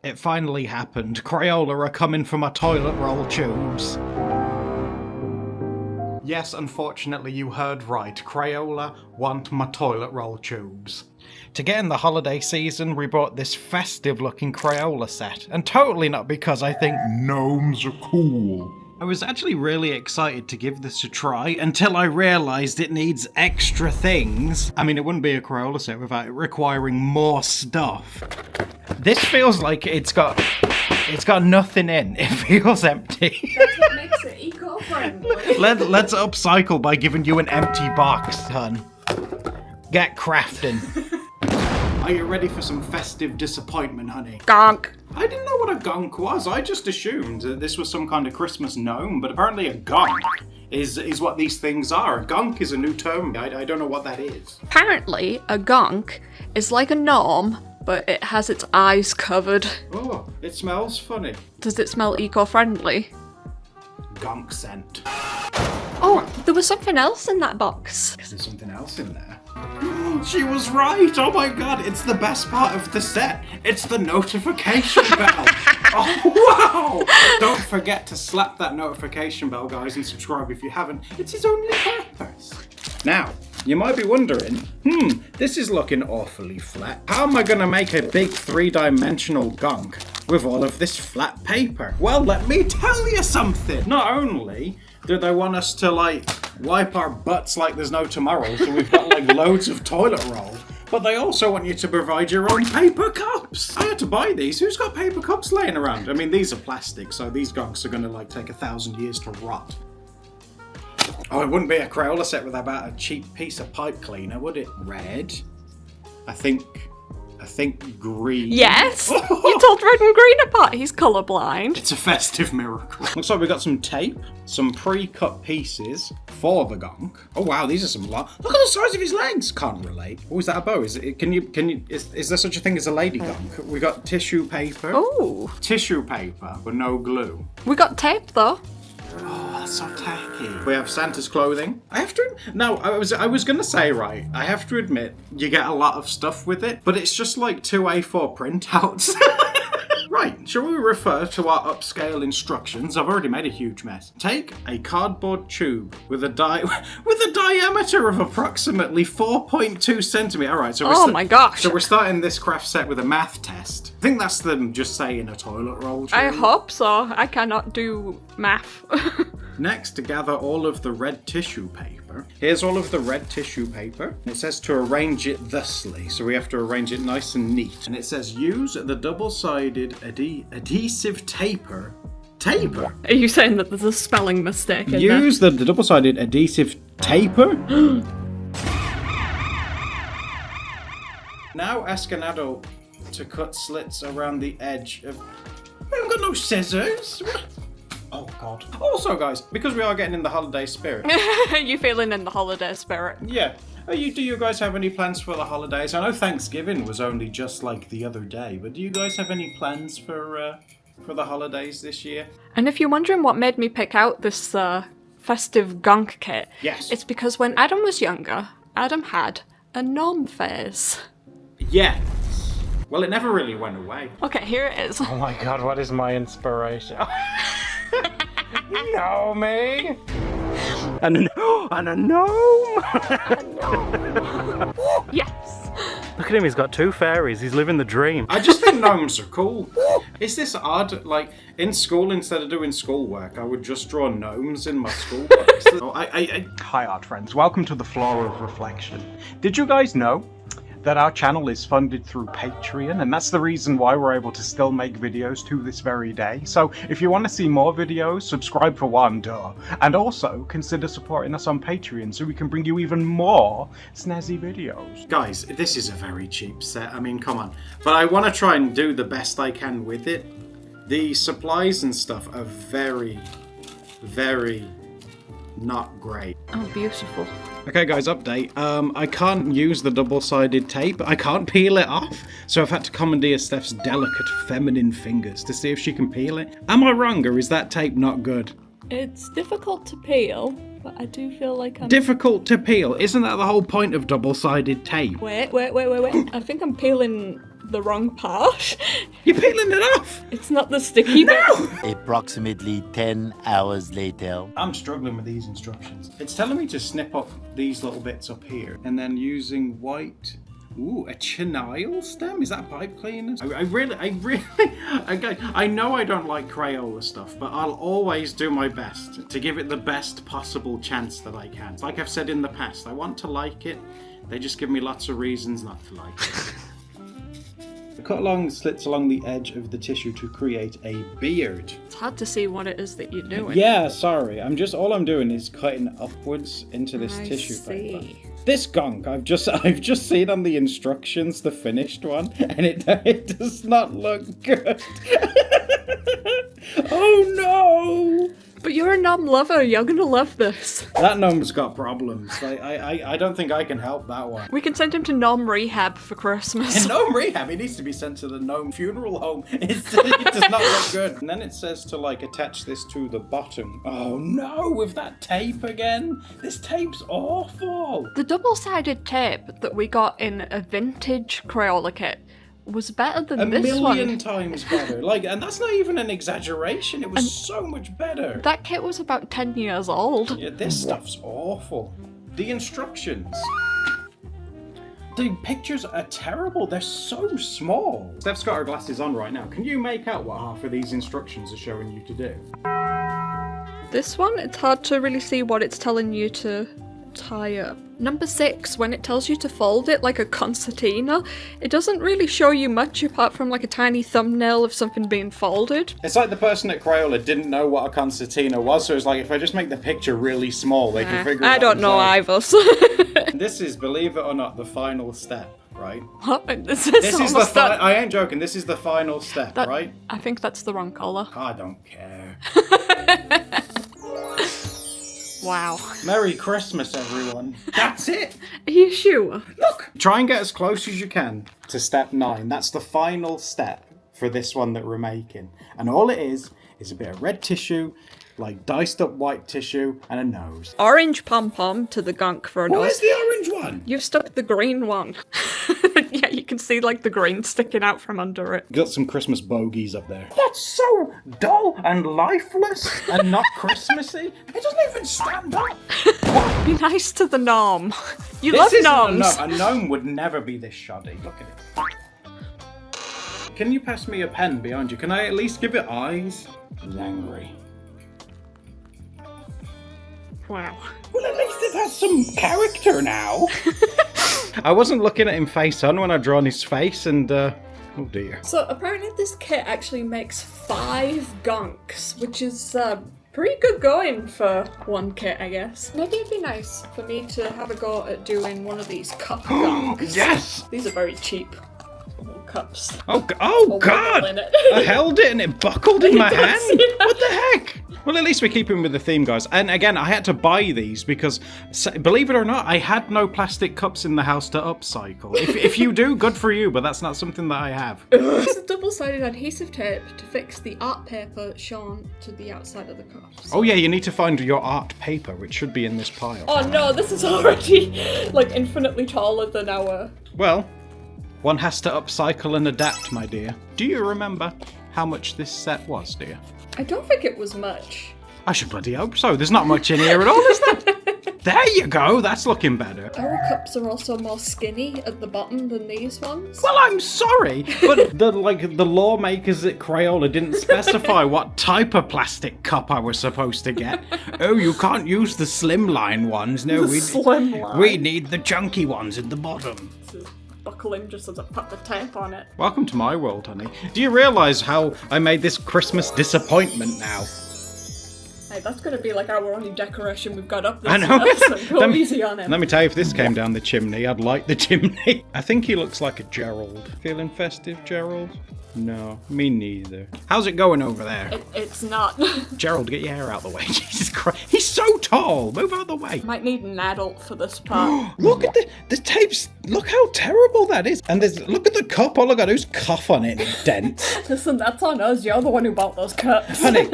It finally happened. Crayola are coming for my toilet roll tubes. Yes, unfortunately you heard right. Crayola want my toilet roll tubes. To get in the holiday season, we bought this festive looking Crayola set. And totally not because I think gnomes are cool. I was actually really excited to give this a try until I realised it needs extra things. I mean, it wouldn't be a Crayola set without it requiring more stuff. This feels like it's got nothing in. It feels empty. That's what makes it eco-friendly. Let's upcycle by giving you an empty box, hun. Get crafting. Are you ready for some festive disappointment, honey? Gonk. I didn't know what a gunk was. I just assumed that this was some kind of Christmas gnome, but apparently a gunk is what these things are. A gunk is a new term. I don't know what that is. Apparently, a gonk is like a gnome, but it has its eyes covered. Oh, it smells funny. Does it smell eco-friendly? Gunk scent. Oh, there was something else in that box. Is there something else in there? She was right! Oh my god, it's the best part of the set. It's the notification bell. Oh wow! Don't forget to slap that notification bell, guys, and subscribe if you haven't. It's his only purpose. Now, you might be wondering, this is looking awfully flat. How am I gonna make a big three-dimensional gunk with all of this flat paper? Well, let me tell you something. Not only do they want us to, like, wipe our butts like there's no tomorrow, so we've got, like, loads of toilet roll, but they also want you to provide your own paper cups. I had to buy these. Who's got paper cups laying around? I mean, these are plastic, so these gunks are gonna, like, take 1,000 years to rot. Oh, it wouldn't be a Crayola set without a cheap piece of pipe cleaner, would it? Red? I think green. Yes! You told red and green apart. He's colourblind. It's a festive miracle. Looks like we've got some tape, some pre-cut pieces for the gunk. Oh wow, these are some Look at the size of his legs. Can't relate. Oh, is that a bow? Is there such a thing as a lady gunk? We got tissue paper. Oh. Tissue paper, but no glue. We got tape though. Oh, that's so tacky. We have Santa's clothing. I was gonna say, right, I have to admit, you get a lot of stuff with it, but it's just like 2 A4 printouts. Right, shall we refer to our upscale instructions? I've already made a huge mess. Take a cardboard tube with a diameter of approximately 4.2 centimeters. All right, so my gosh. So we're starting this craft set with a math test. I think that's them just saying a toilet roll tube. I hope so. I cannot do math. Next, to gather all of the red tissue paper. Here's all of the red tissue paper. It says to arrange it thusly, so we have to arrange it nice and neat. And it says use the double-sided adhesive taper. Taper? Are you saying that there's a spelling mistake in there? Use the double-sided adhesive taper? Now ask an adult to cut slits around the edge of... I haven't got no scissors. Oh god. Also guys, because we are getting in the holiday spirit. You feeling in the holiday spirit? Yeah. Do you guys have any plans for the holidays? I know Thanksgiving was only just like the other day, but do you guys have any plans for the holidays this year? And if you're wondering what made me pick out this festive gunk kit, Yes. it's because when Adam was younger, Adam had a gnome phase. Yeah. Well, it never really went away. Okay, here it is. Oh my god, what is my inspiration? No, me. And a gnome. Yes. Look at him, he's got 2 fairies. He's living the dream. I just think gnomes are cool. Is this odd? Like, in school, instead of doing schoolwork, I would just draw gnomes in my school books. Hi, art friends. Welcome to the Floor of Reflection. Did you guys know that our channel is funded through Patreon, and that's the reason why we're able to still make videos to this very day. So if you want to see more videos, subscribe for one, duh. And also consider supporting us on Patreon so we can bring you even more snazzy videos. Guys, this is a very cheap set. I mean, come on. But I want to try and do the best I can with it. The supplies and stuff are very, very not great. Oh, beautiful. Okay guys, update. I can't use the double-sided tape. I can't peel it off. So I've had to commandeer Steph's delicate feminine fingers to see if she can peel it. Am I wrong, or is that tape not good? It's difficult to peel, but I do feel like I'm... Difficult to peel? Isn't that the whole point of double-sided tape? Wait. I think I'm peeling the wrong part. You're peeling it off! It's not the sticky bit. Approximately 10 hours later. I'm struggling with these instructions. It's telling me to snip up these little bits up here, and then using white... Ooh, a chenille stem? Is that pipe cleaners? I know I don't like Crayola stuff, but I'll always do my best to give it the best possible chance that I can. Like I've said in the past, I want to like it. They just give me lots of reasons not to like it. Cut along slits along the edge of the tissue to create a beard. It's hard to see what it is that you're doing. Yeah, sorry. All I'm doing is cutting upwards into this tissue paper. This gunk, I've just seen on the instructions the finished one, and it does not look good. Oh no! But you're a gnome lover, you're gonna love this. That gnome's got problems. I don't think I can help that one. We can send him to gnome rehab for Christmas. In gnome rehab, he needs to be sent to the gnome funeral home. It does not look good. And then it says to like attach this to the bottom. Oh no, with that tape again. This tape's awful. The double-sided tape that we got in a vintage Crayola kit was better than this one. A million times better. And that's not even an exaggeration. It was so much better. That kit was about 10 years old. Yeah, this stuff's awful. The instructions. The pictures are terrible. They're so small. Steph's got her glasses on right now. Can you make out what half of these instructions are showing you to do? This one, it's hard to really see what it's telling you to tie up. Number 6, when it tells you to fold it like a concertina, it doesn't really show you much apart from like a tiny thumbnail of something being folded. It's like the person at Crayola didn't know what a concertina was, so it's like if I just make the picture really small, they can figure it out. I don't know either. This is, believe it or not, the final step, right? What? This is the I ain't joking, this is the final step, right? I think that's the wrong colour. I don't care. Wow. Merry Christmas, everyone. That's it. Are you sure? Look. Try and get as close as you can to step 9. That's the final step for this one that we're making. And all it is a bit of red tissue, like diced up white tissue, and a nose. Orange pom-pom to the gunk for a nose. Where's the orange one? You've stuck the green one. Yeah, you can see like the green sticking out from under it. Got some Christmas bogies up there. That's so dull and lifeless and not Christmassy. It doesn't even stand up. Be nice to the gnome. You love gnomes. A gnome would never be this shoddy. Look at it. Can you pass me a pen behind you? Can I at least give it eyes? He's angry. Wow. Well, at least it has some character now. I wasn't looking at him face on when I'd drawn his face, and oh dear. So apparently this kit actually makes 5 gunks, which is pretty good going for one kit, I guess. Maybe it'd be nice for me to have a go at doing one of these cup gunks. Yes! These are very cheap little cups. Oh God! I held it and it buckled in my hand. What the heck? Well, at least we're keeping with the theme, guys. And again, I had to buy these because, believe it or not, I had no plastic cups in the house to upcycle. If you do, good for you, but that's not something that I have. It's a double-sided adhesive tape to fix the art paper shown to the outside of the cups. Oh yeah, you need to find your art paper, which should be in this pile. Oh no, this is already like infinitely taller than our... Well, one has to upcycle and adapt, my dear. Do you remember how much this set was, dear? I don't think it was much. I should bloody hope so. There's not much in here at all, is there? There you go. That's looking better. Our cups are also more skinny at the bottom than these ones. Well, I'm sorry, but the lawmakers at Crayola didn't specify what type of plastic cup I was supposed to get. Oh, you can't use the slimline ones. No, we need the chunky ones at the bottom. Buckle in just as I put the tape on it. Welcome to my world, honey. Do you realise how I made this Christmas disappointment now? Hey, that's going to be like our only decoration we've got up this I know. year, so go easy on him. Let me tell you, if this came down the chimney, I'd light the chimney. I think he looks like a Gerald. Feeling festive, Gerald? No, me neither. How's it going over there? It's not. Gerald, get your hair out of the way. Jesus Christ. He's so tall. Move out of the way. Might need an adult for this part. Look at the tape's Look how terrible that is. And look at the cup. All I got to do is cough on it and dents. Listen, that's on us. You're the one who bought those cups. Honey,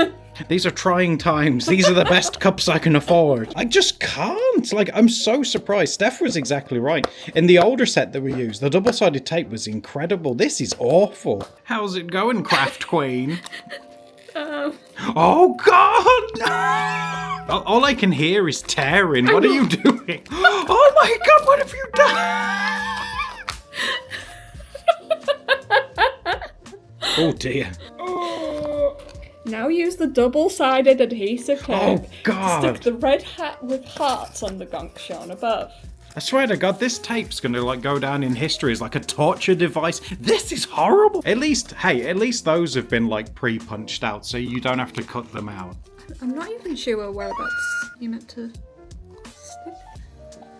these are trying times. These are the best cups I can afford. I just can't. Like, I'm so surprised. Steph was exactly right. In the older set that we used, the double-sided tape was incredible. This is awful. How's it going, Craft Queen? Oh, God! All I can hear is tearing. What are you doing? Oh, my God, what have you done? Oh, dear. Now use the double-sided adhesive tape Oh, God. to stick the red hat with hearts on the gonk shown above. I swear to God, this tape's gonna like go down in history as like a torture device. This is horrible. At least those have been like pre-punched out, so you don't have to cut them out. I'm not even sure whereabouts you meant to stick.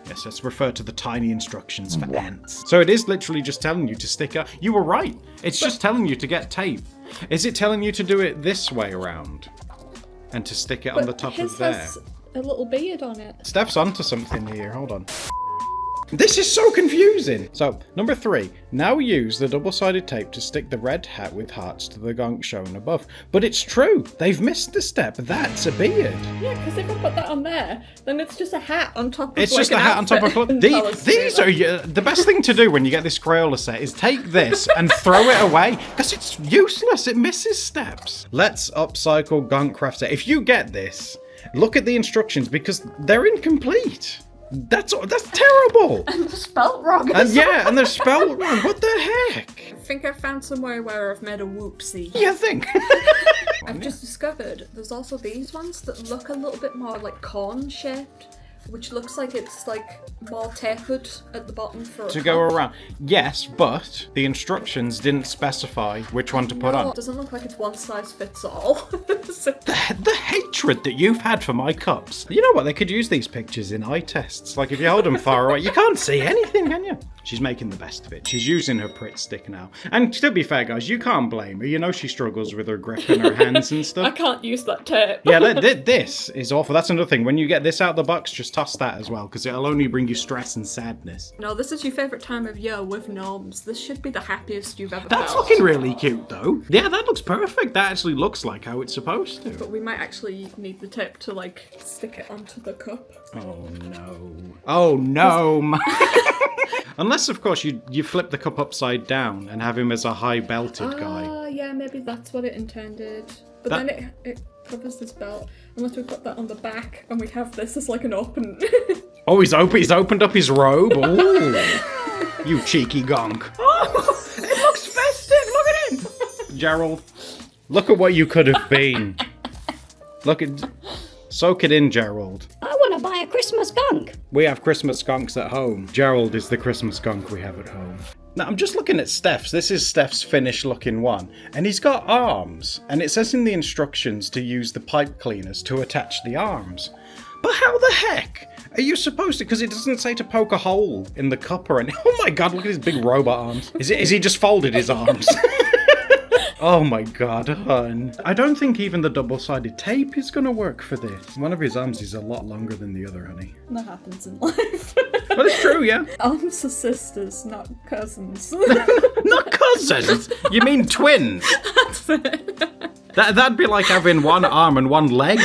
Yes, let's refer to the tiny instructions for ants. So it is literally just telling you to stick up. You were right. It's just telling you to get tape. Is it telling you to do it this way around? And to stick it on the top of there? Has a little beard on it. Steph's onto something here. Hold on. This is so confusing. So, number 3. Now use the double-sided tape to stick the red hat with hearts to the gonk shown above. But it's true. They've missed the step. That's a beard. Yeah, because if I put that on there, then it's just a hat on top of It's just a hat on top of a These are the best thing to do when you get this Crayola set is take this and throw it away because it's useless. It misses steps. Let's upcycle gonk craft set. If you get this, look at the instructions because they're incomplete. That's terrible. And they're spelt wrong. And and they're spelled wrong. What the heck? I think I found somewhere where I've made a whoopsie. You think? I've just discovered there's also these ones that look a little bit more like corn shaped, which looks like it's like more tapered at the bottom for To go around. Yes, but the instructions didn't specify which one to put on. It doesn't look like it's one size fits all. So- The hatred that you've had for my cups. You know what? They could use these pictures in eye tests. Like if you hold them far away, you can't see anything, can you? She's making the best of it. She's using her Pritt stick now. And to be fair, guys, you can't blame her. You know she struggles with her grip in her hands and I stuff. can't use that tape. Yeah, this is awful. That's another thing. When you get this out of the box, just toss that as well, because it'll only bring you stress and sadness. No, this is your favourite time of year with gnomes. This should be the happiest you've ever That's felt. looking really cute, though. Yeah, that looks perfect. That actually looks like how it's supposed to. But we might actually need the tape to like stick it onto the cup. Oh no. Oh no. Unless, of course, you flip the cup upside down and have him as a high belted guy. Ah, yeah, maybe that's what it intended. But then it covers this belt. Unless we put that on the back and we have this as like an open... Oh, he's opened up his robe. Ooh. You cheeky gonk. Oh, it looks festive. Look at him. Gerald, look at what you could have been. Soak it in, Gerald. I want to buy a Christmas skunk. We have Christmas skunks at home. Gerald is the Christmas skunk we have at home. Now, I'm just looking at Steph's. This is Steph's finished looking one. And he's got arms. And it says in the instructions to use the pipe cleaners to attach the arms. But how the heck are you supposed to? Because it doesn't say to poke a hole in the cup or anything. Oh my God, look at his big robot arms. Is he just folded his arms? Oh my God, hun. I don't think even the double-sided tape is going to work for this. One of his arms is a lot longer than the other, honey. That happens in life. But it's true, yeah. Arms are sisters, not cousins. Not cousins. You mean twins? That's it. That'd be like having one arm and one leg.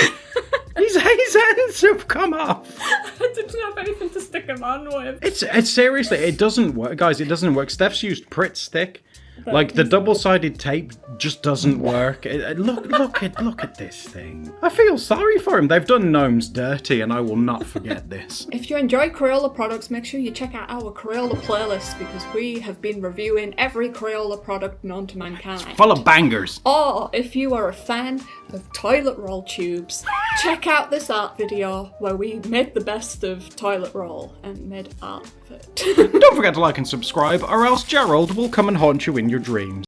His hands have come off. I didn't have anything to stick them on with. It's seriously, it doesn't work, guys. It doesn't work. Steph's used Pritt stick. Like the double-sided tape just doesn't work. Look at this thing. I feel sorry for him. They've done gnomes dirty, and I will not forget this. If you enjoy Crayola products, make sure you check out our Crayola playlist because we have been reviewing every Crayola product known to mankind. Full of bangers. Or if you are a fan of toilet roll tubes, check out this art video where we made the best of toilet roll and made art of it. Don't forget to like and subscribe, or else Gerald will come and haunt you in your dreams.